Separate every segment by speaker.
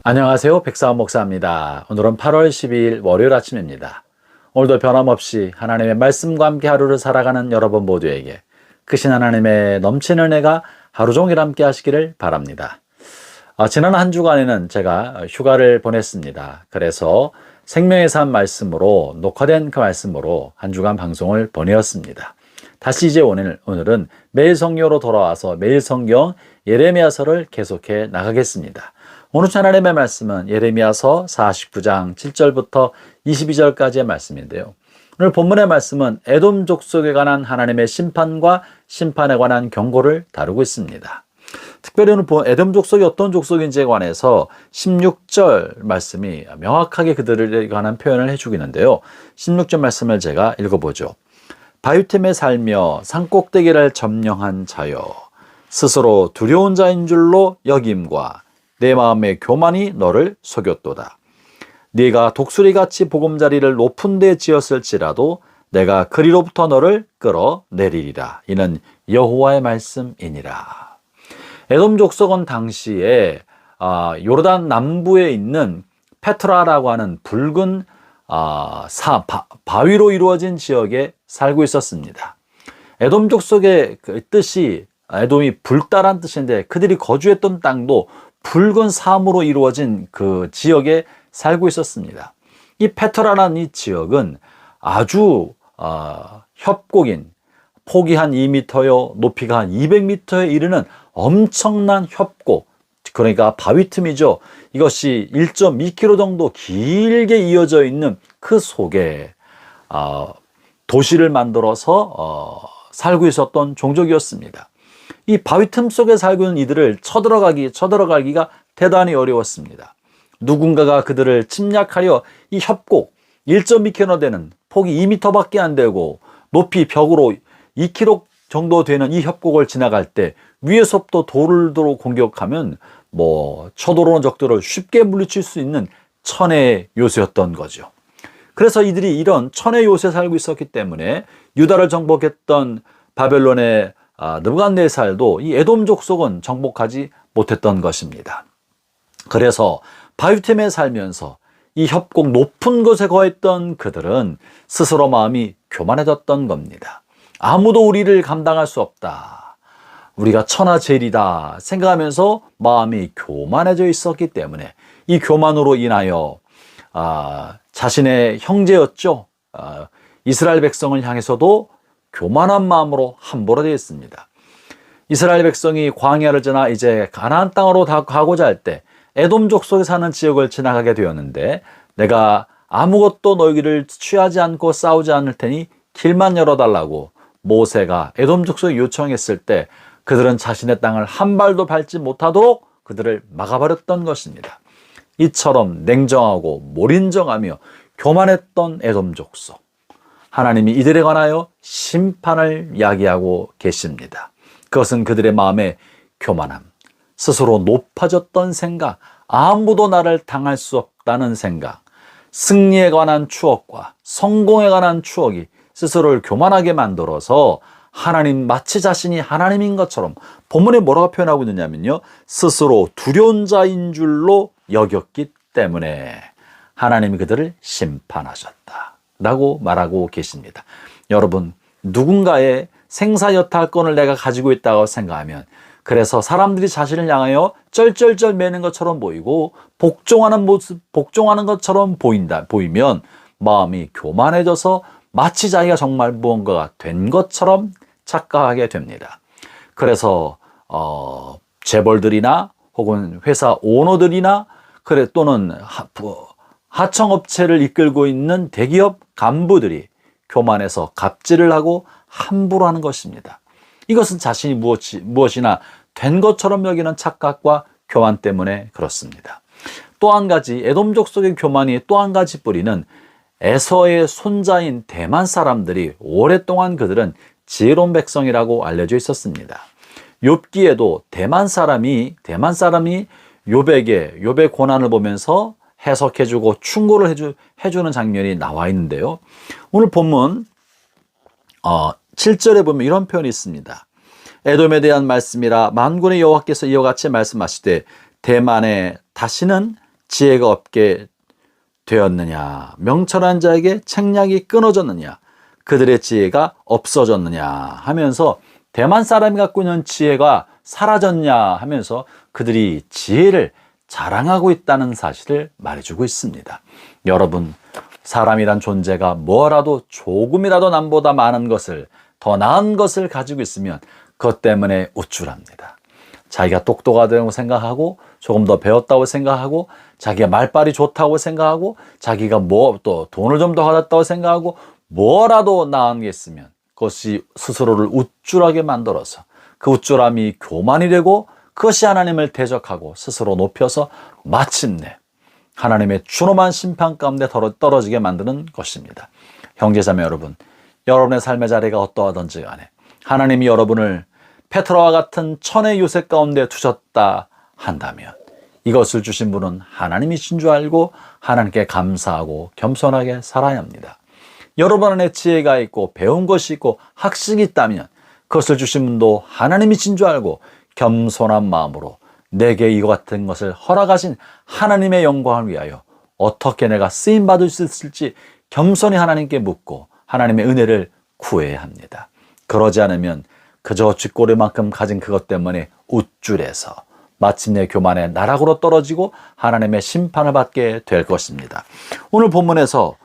Speaker 1: 안녕하세요. 백사원 목사입니다. 오늘은 8월 12일 월요일 아침입니다. 오늘도 변함없이 하나님의 말씀과 함께 하루를 살아가는 여러분 모두에게 크신 하나님의 넘치는 은혜가 하루 종일 함께 하시기를 바랍니다. 지난 한 주간에는 제가 휴가를 보냈습니다. 그래서 생명의 삶 말씀으로 녹화된 그 말씀으로 한 주간 방송을 보내었습니다. 다시 이제 오늘은 매일 성경으로 돌아와서 매일 성경 예레미야서를 계속해 나가겠습니다. 오늘 하나님의 말씀은 예레미야서 49장 7절부터 22절까지의 말씀인데요. 오늘 본문의 말씀은 에돔 족속에 관한 하나님의 심판과 심판에 관한 경고를 다루고 있습니다. 특별히 오늘 에돔 족속이 어떤 족속인지에 관해서 16절 말씀이 명확하게 그들에 관한 표현을 해주고 있는데요. 16절 말씀을 제가 읽어보죠. 바위틈에 살며 산꼭대기를 점령한 자여, 스스로 두려운 자인 줄로 여김과 내 마음의 교만이 너를 속였도다. 네가 독수리같이 보금자리를 높은 데 지었을지라도 내가 그리로부터 너를 끌어내리리라. 이는 여호와의 말씀이니라. 에돔 족속은 당시에 요르단 남부에 있는 페트라라고 하는 붉은 바위로 이루어진 지역에 살고 있었습니다. 에돔 족속의 그 뜻이 에돔이 붉다란 뜻인데 그들이 거주했던 땅도 붉은 사암으로 이루어진 그 지역에 살고 있었습니다. 이 페트라라는 이 지역은 아주 협곡인 폭이 한 2m요, 높이가 한 200m에 이르는 엄청난 협곡, 그러니까 바위 틈이죠. 이것이 1.2km 정도 길게 이어져 있는 그 속에 도시를 만들어서 살고 있었던 종족이었습니다. 이 바위 틈 속에 살고 있는 이들을 쳐들어가기가 대단히 어려웠습니다. 누군가가 그들을 침략하려 이 협곡 1.2km 되는 폭이 2m밖에 안 되고 높이 벽으로 2km 정도 되는 이 협곡을 지나갈 때 위에서부터 돌로 공격하면 쳐들어오는 적들을 쉽게 물리칠 수 있는 천의 요새였던 거죠. 그래서 이들이 이런 천의 요새에 살고 있었기 때문에 유다를 정복했던 바벨론의 느부갓네살도 이 에돔 족속은 정복하지 못했던 것입니다. 그래서 바위틈에 살면서 이 협곡 높은 곳에 거했던 그들은 스스로 마음이 교만해졌던 겁니다. 아무도 우리를 감당할 수 없다, 우리가 천하제일이다 생각하면서 마음이 교만해져 있었기 때문에 이 교만으로 인하여 자신의 형제였죠, 이스라엘 백성을 향해서도 교만한 마음으로 함부로 되었습니다. 이스라엘 백성이 광야를 지나 이제 가나안 땅으로 다 가고자 할 때 에돔 족속에 사는 지역을 지나가게 되었는데, 내가 아무것도 너희를 취하지 않고 싸우지 않을 테니 길만 열어달라고 모세가 에돔 족속에 요청했을 때 그들은 자신의 땅을 한 발도 밟지 못하도록 그들을 막아버렸던 것입니다. 이처럼 냉정하고 몰인정하며 교만했던 에돔 족속, 하나님이 이들에 관하여 심판을 야기하고 계십니다. 그것은 그들의 마음의 교만함, 스스로 높아졌던 생각, 아무도 나를 당할 수 없다는 생각, 승리에 관한 추억과 성공에 관한 추억이 스스로를 교만하게 만들어서 마치 자신이 하나님인 것처럼, 본문에 뭐라고 표현하고 있느냐면요, 스스로 두려운 자인 줄로 여겼기 때문에 하나님이 그들을 심판하셨다 라고 말하고 계십니다. 여러분, 누군가의 생사여탈권을 내가 가지고 있다고 생각하면, 그래서 사람들이 자신을 향하여 쩔쩔쩔 매는 것처럼 보이고 복종하는 것처럼 보이면 마음이 교만해져서 마치 자기가 정말 무언가가 된 것처럼 착각하게 됩니다. 그래서 재벌들이나 혹은 회사 오너들이나 또는 하청업체를 이끌고 있는 대기업 간부들이 교만해서 갑질을 하고 함부로 하는 것입니다. 이것은 자신이 무엇이나 된 것처럼 여기는 착각과 교만 때문에 그렇습니다. 또 한 가지, 에돔 족속의 교만이 또 한 가지 뿌리는 에서의 손자인 대만 사람들이 오랫동안 그들은 지혜로운 백성이라고 알려져 있었습니다. 욥기에도 대만 사람이 욥의 고난을 보면서 해석해주고 충고를 해주는 장면이 나와 있는데요. 오늘 본문 7절에 보면 이런 표현이 있습니다. 에돔에 대한 말씀이라 만군의 여호와께서 이와 같이 말씀하시되 대만에 다시는 지혜가 없게 되었느냐? 명철한 자에게 책략이 끊어졌느냐? 그들의 지혜가 없어졌느냐? 하면서 대만 사람이 갖고 있는 지혜가 사라졌냐? 하면서 그들이 지혜를 자랑하고 있다는 사실을 말해주고 있습니다. 여러분, 사람이란 존재가 뭐라도 조금이라도 남보다 많은 것을, 더 나은 것을 가지고 있으면 그것 때문에 우쭐합니다. 자기가 똑똑하다고 생각하고 조금 더 배웠다고 생각하고 자기가 말빨이 좋다고 생각하고 자기가 또 돈을 좀 더 받았다고 생각하고 뭐라도 나은 게 있으면 그것이 스스로를 우쭐하게 만들어서 그 우쭐함이 교만이 되고 그것이 하나님을 대적하고 스스로 높여서 마침내 하나님의 준엄한 심판 가운데 떨어지게 만드는 것입니다. 형제자매 여러분, 여러분의 삶의 자리가 어떠하든지 간에 하나님이 여러분을 페트로와 같은 천의 요셉 가운데 두셨다 한다면 이것을 주신 분은 하나님이신 줄 알고 하나님께 감사하고 겸손하게 살아야 합니다. 여러분 안에 지혜가 있고 배운 것이 있고 학식이 있다면 그것을 주신 분도 하나님이신 줄 알고 겸손한 마음으로 내게 이와 같은 것을 허락하신 하나님의 영광을 위하여 어떻게 내가 쓰임받을 수 있을지 겸손히 하나님께 묻고 하나님의 은혜를 구해야 합니다. 그러지 않으면 그저 쥐꼬리만큼 가진 그것 때문에 우쭐해서 마침내 교만의 나락으로 떨어지고 하나님의 심판을 받게 될 것입니다. 오늘 본문에서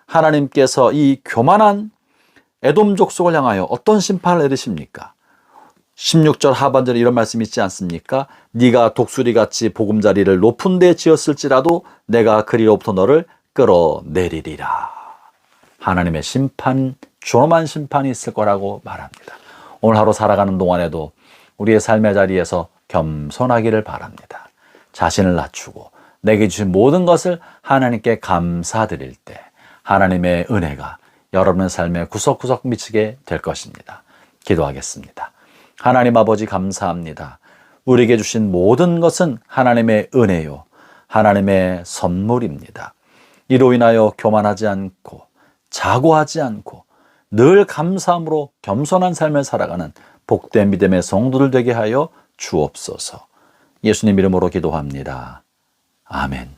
Speaker 1: 하나님께서 이 교만한 에돔 족속을 향하여 어떤 심판을 내리십니까? 16절 하반절에 이런 말씀이 있지 않습니까? 네가 독수리같이 보금자리를 높은 데 지었을지라도 내가 그리로부터 너를 끌어내리리라. 하나님의 심판, 존엄한 심판이 있을 거라고 말합니다. 오늘 하루 살아가는 동안에도 우리의 삶의 자리에서 겸손하기를 바랍니다. 자신을 낮추고 내게 주신 모든 것을 하나님께 감사드릴 때 하나님의 은혜가 여러분의 삶에 구석구석 미치게 될 것입니다. 기도하겠습니다. 하나님 아버지 감사합니다. 우리에게 주신 모든 것은 하나님의 은혜요, 하나님의 선물입니다. 이로 인하여 교만하지 않고 자고하지 않고 늘 감사함으로 겸손한 삶을 살아가는 복된 믿음의 성도들 되게 하여 주옵소서. 예수님 이름으로 기도합니다. 아멘.